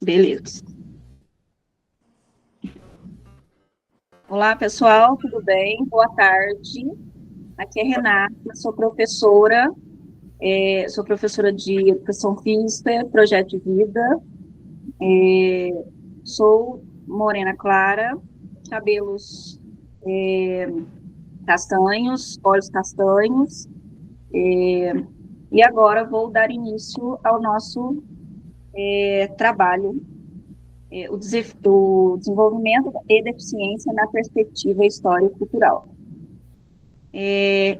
Beleza. Olá, pessoal, tudo bem? Boa tarde. Aqui é Renata, sou professora de Educação Física, Projeto de Vida. Sou morena clara, cabelos castanhos, olhos castanhos. E agora vou dar início ao nosso trabalho, o desenvolvimento e deficiência na perspectiva histórico-cultural.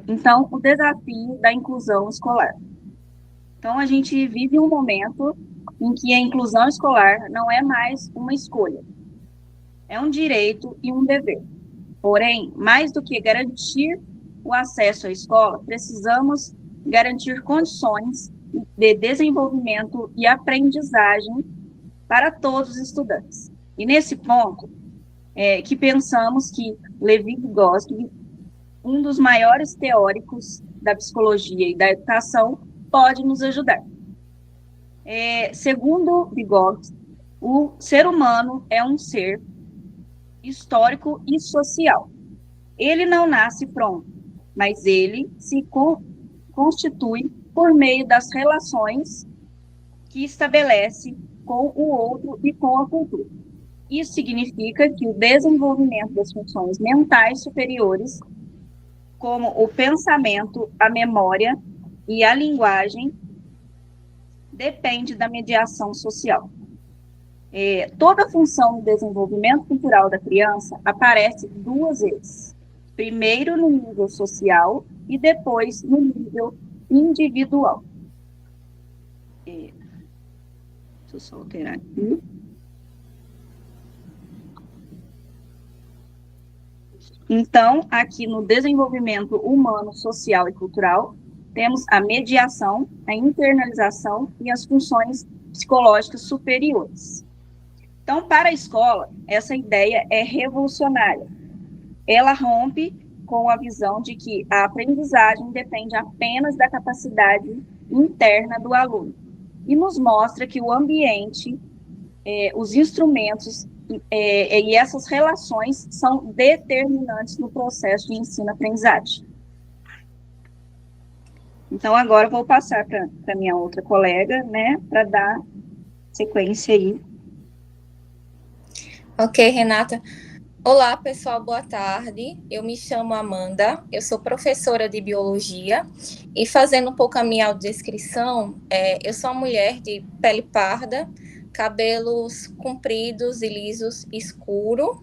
Então, o desafio da inclusão escolar. Então, a gente vive um momento em que a inclusão escolar não é mais uma escolha, é um direito e um dever. Porém, mais do que garantir o acesso à escola, precisamos garantir condições de desenvolvimento e aprendizagem para todos os estudantes. E nesse ponto, que pensamos que Levi Vygotsky, um dos maiores teóricos da psicologia e da educação, pode nos ajudar. Segundo Vygotsky, o ser humano é um ser histórico e social. Ele não nasce pronto, mas ele se constitui por meio das relações que estabelece com o outro e com a cultura. Isso significa que o desenvolvimento das funções mentais superiores, como o pensamento, a memória e a linguagem, depende da mediação social. Toda função do desenvolvimento cultural da criança aparece duas vezes. Primeiro no nível social e depois no nível individual. Deixa eu só alterar aqui. Então, aqui no desenvolvimento humano, social e cultural, temos a mediação, a internalização e as funções psicológicas superiores. Então, para a escola, essa ideia é revolucionária. Ela rompe com a visão de que a aprendizagem depende apenas da capacidade interna do aluno e nos mostra que o ambiente, os instrumentos e essas relações são determinantes no processo de ensino-aprendizagem. Então, agora eu vou passar para minha outra colega, né, para dar sequência aí. Ok, Renata. Olá, pessoal, boa tarde. Eu me chamo Amanda, eu sou professora de biologia e fazendo um pouco a minha audiodescrição, eu sou uma mulher de pele parda, cabelos compridos e lisos escuro.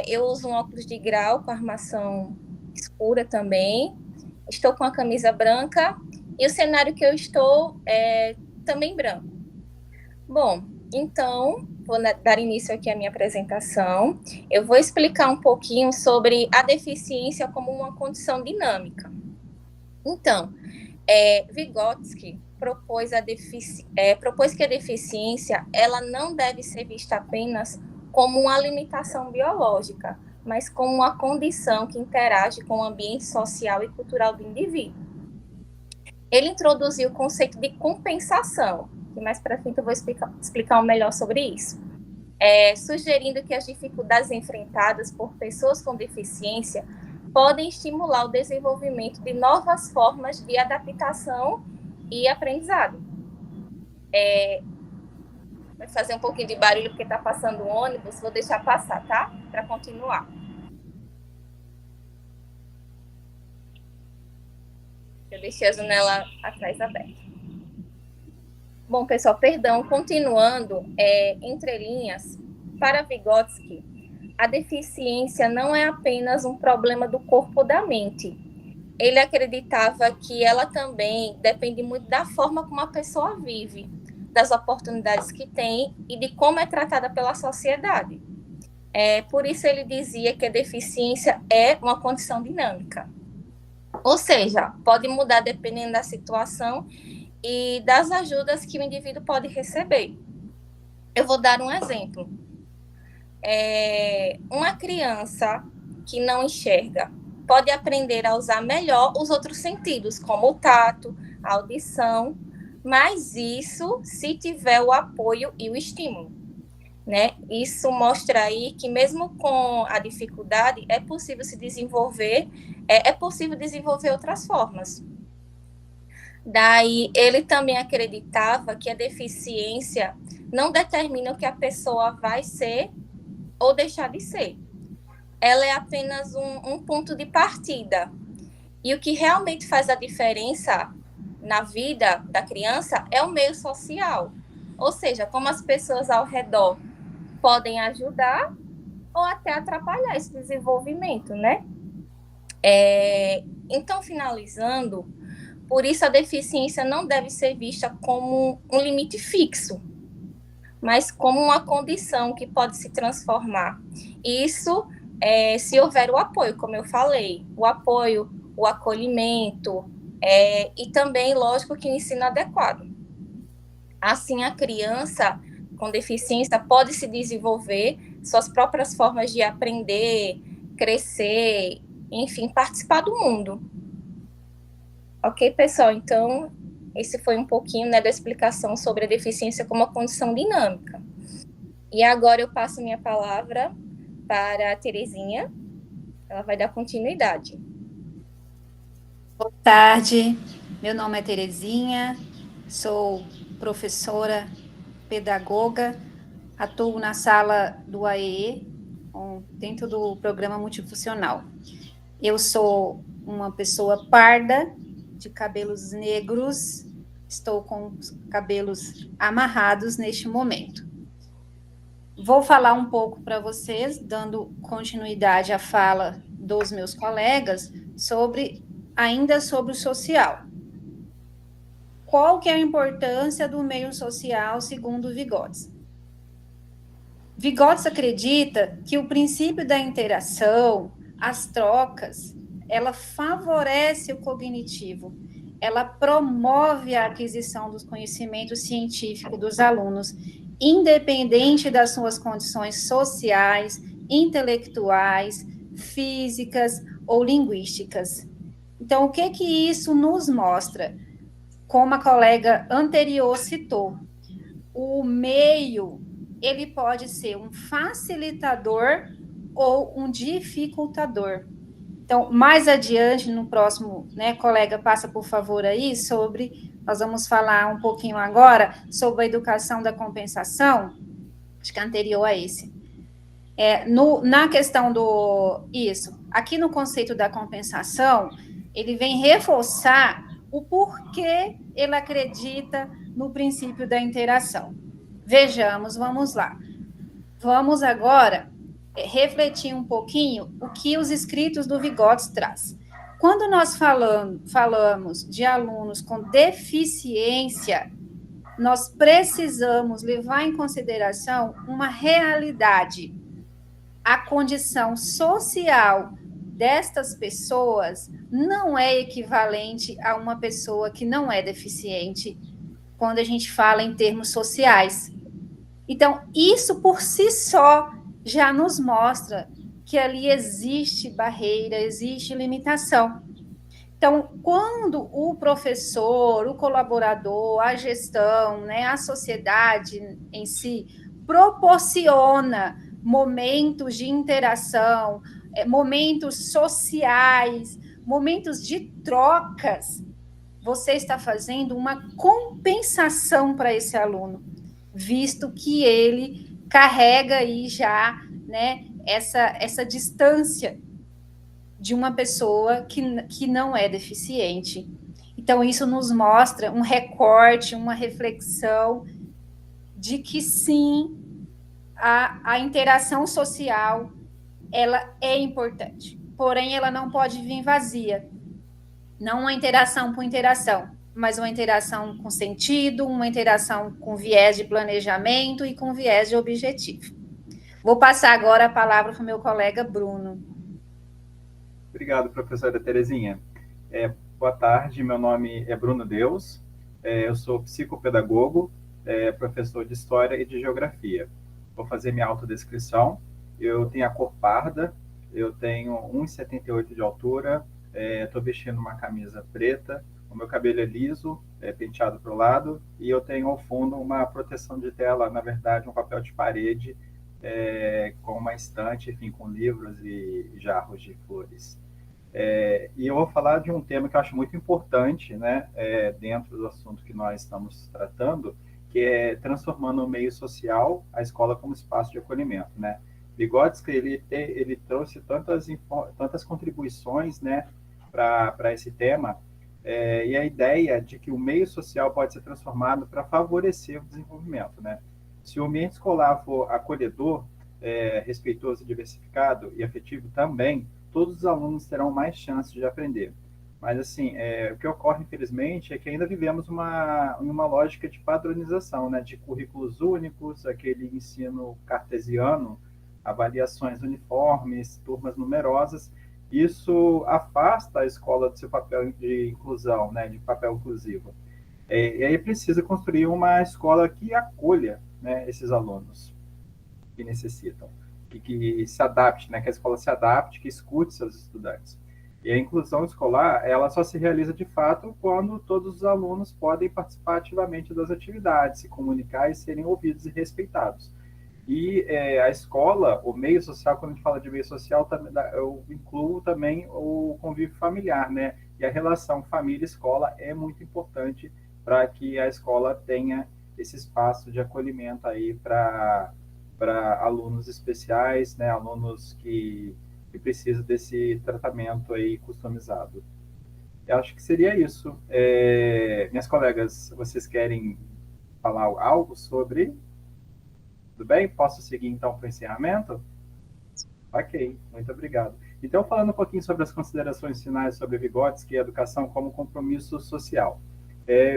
Eu uso um óculos de grau com armação escura também. Estou com a camisa branca e o cenário que eu estou é também branco. Bom, então, vou dar início aqui à minha apresentação. Eu vou explicar um pouquinho sobre a deficiência como uma condição dinâmica. Então, Vygotsky propôs que a deficiência ela não deve ser vista apenas como uma limitação biológica, mas como uma condição que interage com o ambiente social e cultural do indivíduo. Ele introduziu o conceito de compensação, que mais para frente eu vou explicar melhor sobre isso, sugerindo que as dificuldades enfrentadas por pessoas com deficiência podem estimular o desenvolvimento de novas formas de adaptação e aprendizado. Vai fazer um pouquinho de barulho porque está passando o ônibus, vou deixar passar, tá? Para continuar. Eu deixei a janela atrás aberta. Bom, pessoal, perdão, continuando, entre linhas, para Vygotsky, a deficiência não é apenas um problema do corpo ou da mente. Ele acreditava que ela também depende muito da forma como a pessoa vive, das oportunidades que tem e de como é tratada pela sociedade. Por isso ele dizia que a deficiência é uma condição dinâmica. Ou seja, pode mudar dependendo da situação e das ajudas que o indivíduo pode receber. Eu vou dar um exemplo. Uma criança que não enxerga pode aprender a usar melhor os outros sentidos, como o tato, a audição, mas isso se tiver o apoio e o estímulo, né? Isso mostra aí que mesmo com a dificuldade é possível se desenvolver, é possível desenvolver outras formas. Daí ele também acreditava que a deficiência não determina o que a pessoa vai ser ou deixar de ser. Ela é apenas um ponto de partida. E o que realmente faz a diferença na vida da criança é o meio social. Ou seja, como as pessoas ao redor podem ajudar ou até atrapalhar esse desenvolvimento, né? Então, finalizando, por isso a deficiência não deve ser vista como um limite fixo, mas como uma condição que pode se transformar. Isso se houver o apoio, como eu falei, o apoio, o acolhimento, e também, lógico, que o ensino adequado. Assim, a criança com deficiência pode se desenvolver suas próprias formas de aprender, crescer, enfim, participar do mundo. Ok, pessoal? Então, esse foi um pouquinho, né, da explicação sobre a deficiência como uma condição dinâmica. E agora eu passo minha palavra para a Terezinha. Ela vai dar continuidade. Boa tarde, meu nome é Terezinha, sou professora pedagoga, atuo na sala do AEE, dentro do programa multifuncional. Eu sou uma pessoa parda, de cabelos negros, estou com os cabelos amarrados neste momento. Vou falar um pouco para vocês, dando continuidade à fala dos meus colegas, ainda sobre o social. Qual que é a importância do meio social, segundo Vygotsky? Vygotsky acredita que o princípio da interação, as trocas, ela favorece o cognitivo, ela promove a aquisição dos conhecimentos científicos dos alunos, independente das suas condições sociais, intelectuais, físicas ou linguísticas. Então, o que isso nos mostra? Como a colega anterior citou, o meio, ele pode ser um facilitador ou um dificultador. Então, mais adiante, no próximo, né, colega, passa por favor aí, nós vamos falar um pouquinho agora sobre a educação da compensação, acho que é anterior a esse. Na questão aqui no conceito da compensação, ele vem reforçar o porquê ele acredita no princípio da interação. Vejamos, vamos lá. Vamos agora refletir um pouquinho o que os escritos do Vygotsky traz. Quando nós falamos de alunos com deficiência, nós precisamos levar em consideração uma realidade. A condição social destas pessoas não é equivalente a uma pessoa que não é deficiente, quando a gente fala em termos sociais. Então, isso por si só já nos mostra que ali existe barreira, existe limitação. Então, quando o professor, o colaborador, a gestão, né, a sociedade em si proporciona momentos de interação, momentos sociais, momentos de trocas, você está fazendo uma compensação para esse aluno, visto que ele carrega aí já, né, essa distância de uma pessoa que não é deficiente. Então, isso nos mostra um recorte, uma reflexão de que, sim, a interação social, ela é importante, porém, ela não pode vir vazia. Não uma interação por interação, mas uma interação com sentido, uma interação com viés de planejamento e com viés de objetivo. Vou passar agora a palavra para o meu colega Bruno. Obrigado, professora Terezinha. Boa tarde, meu nome é Bruno Deus, eu sou psicopedagogo, professor de História e de Geografia. Vou fazer minha autodescrição. Eu tenho a cor parda, eu tenho 1,78 de altura, estou vestindo uma camisa preta, o meu cabelo é liso, é penteado para o lado, e eu tenho ao fundo uma proteção de tela, na verdade, um papel de parede, com uma estante, enfim, com livros e jarros de flores. E eu vou falar de um tema que eu acho muito importante, né, dentro do assunto que nós estamos tratando, que é transformando o meio social, a escola como espaço de acolhimento, né? Vygotsky, ele trouxe tantas contribuições, né, para esse tema, e a ideia de que o meio social pode ser transformado para favorecer o desenvolvimento, né? Se o ambiente escolar for acolhedor, respeitoso, diversificado e afetivo também, todos os alunos terão mais chances de aprender. Mas, assim, o que ocorre, infelizmente, é que ainda vivemos uma lógica de padronização, né? De currículos únicos, aquele ensino cartesiano, avaliações uniformes, turmas numerosas. Isso afasta a escola do seu papel de inclusão, né? De papel inclusivo. E aí precisa construir uma escola que acolha, né, esses alunos que necessitam, que se adapte, né? Que a escola se adapte, que escute seus estudantes. E a inclusão escolar, ela só se realiza de fato quando todos os alunos podem participar ativamente das atividades, se comunicar e serem ouvidos e respeitados. E a escola, o meio social, quando a gente fala de meio social, eu incluo também o convívio familiar, né? E a relação família-escola é muito importante para que a escola tenha esse espaço de acolhimento aí para alunos especiais, né? Alunos que precisam desse tratamento aí customizado. Eu acho que seria isso. Minhas colegas, vocês querem falar algo sobre? Tudo bem? Posso seguir, então, para o encerramento? Ok, muito obrigado. Então, falando um pouquinho sobre as considerações finais sobre Vygotsky e a educação como compromisso social.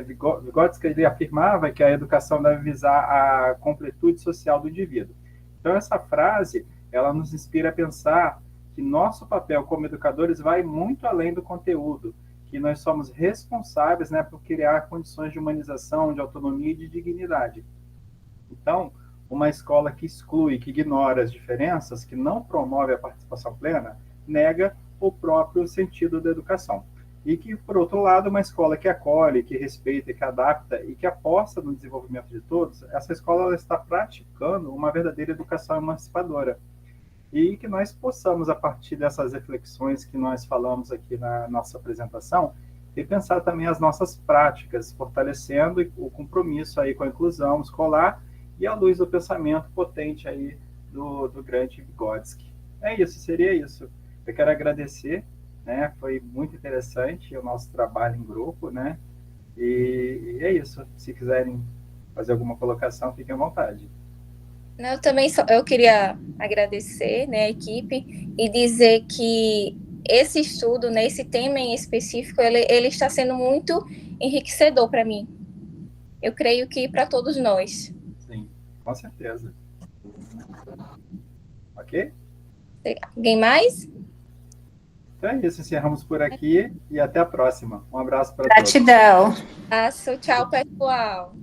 Vygotsky, ele afirmava que a educação deve visar a completude social do indivíduo. Então, essa frase, ela nos inspira a pensar que nosso papel como educadores vai muito além do conteúdo, que nós somos responsáveis, né, por criar condições de humanização, de autonomia e de dignidade. Então, uma escola que exclui, que ignora as diferenças, que não promove a participação plena, nega o próprio sentido da educação. E que, por outro lado, uma escola que acolhe, que respeita, que adapta e que aposta no desenvolvimento de todos, essa escola ela está praticando uma verdadeira educação emancipadora. E que nós possamos, a partir dessas reflexões que nós falamos aqui na nossa apresentação, repensar também as nossas práticas, fortalecendo o compromisso aí com a inclusão escolar e à luz do pensamento potente aí do grande Vygotsky. É isso, seria isso. Eu quero agradecer, né? Foi muito interessante o nosso trabalho em grupo, né? E é isso. Se quiserem fazer alguma colocação, fiquem à vontade. Eu queria agradecer, né, a equipe e dizer que esse estudo, né, esse tema em específico, ele está sendo muito enriquecedor para mim. Eu creio que para todos nós. Sim, com certeza. Ok? Alguém mais? Então é isso, encerramos por aqui e até a próxima. Um abraço para todos. Gratidão. Tchau, pessoal.